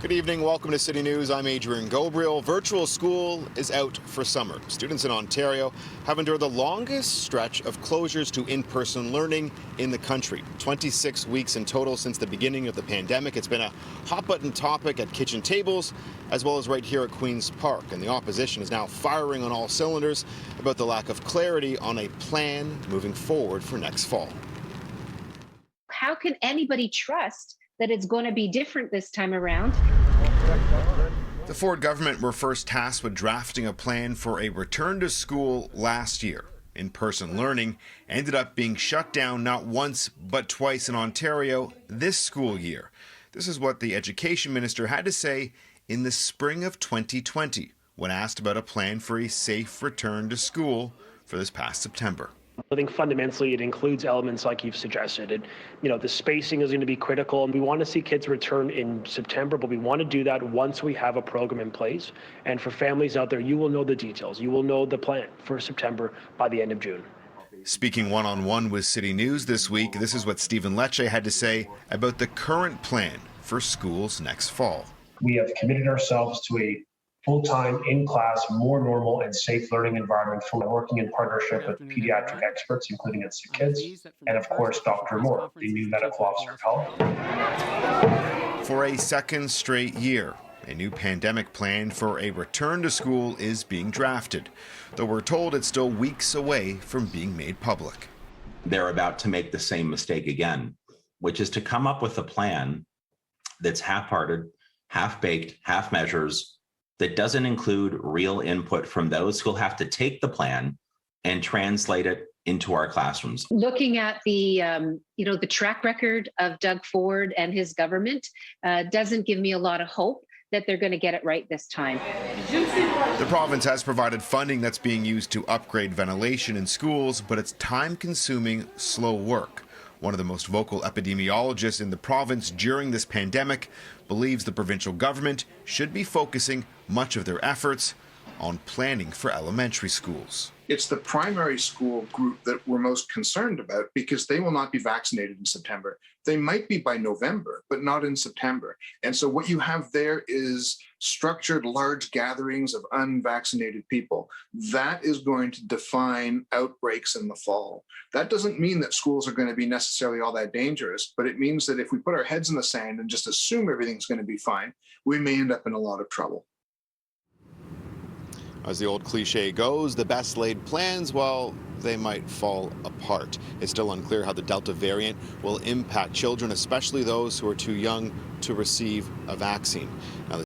Good evening. Welcome to City News. I'm Adrian Ghobrial. Virtual school is out for summer. Students in Ontario have endured the longest stretch of closures to in-person learning in the country. 26 weeks in total since the beginning of the pandemic. It's been a hot-button topic at kitchen tables as well as right here at Queen's Park. And the opposition is now firing on all cylinders about the lack of clarity on a plan moving forward for next fall. How can anybody trust that it's going to be different this time around? The Ford government were first tasked with drafting a plan for a return to school last year. In-person learning ended up being shut down not once but twice in Ontario this school year. This is what the education minister had to say in the spring of 2020 when asked about a plan for a safe return to school for this past September. I think fundamentally it includes elements like you've suggested. The spacing is going to be critical, and we want to see kids return in September, but we want to do that once we have a program in place. And for families out there, you will know the details. You will know the plan for September by the end of June. Speaking one-on-one with City News this week, this is what Stephen Lecce had to say about the current plan for schools next fall. We have committed ourselves to a full-time, in-class, more normal and safe learning environment for working in partnership with pediatric experts, including Instant Kids, and of course, Dr. Moore, the new medical officer of health. For a second straight year, a new pandemic plan for a return to school is being drafted, though we're told it's still weeks away from being made public. They're about to make the same mistake again, which is to come up with a plan that's half-hearted, half-baked, half measures, that doesn't include real input from those who'll have to take the plan and translate it into our classrooms. Looking at the track record of Doug Ford and his government doesn't give me a lot of hope that they're going to get it right this time. The province has provided funding that's being used to upgrade ventilation in schools, but it's time-consuming, slow work. One of the most vocal epidemiologists in the province during this pandemic believes the provincial government should be focusing much of their efforts on planning for elementary schools. It's the primary school group that we're most concerned about because they will not be vaccinated in September. They might be by November, but not in September. And so what you have there is structured large gatherings of unvaccinated people. That is going to define outbreaks in the fall. That doesn't mean that schools are going to be necessarily all that dangerous, but it means that if we put our heads in the sand and just assume everything's going to be fine, we may end up in a lot of trouble. As the old cliche goes, the best laid plans, well, they might fall apart. It's still unclear how the Delta variant will impact children, especially those who are too young to receive a vaccine. Now,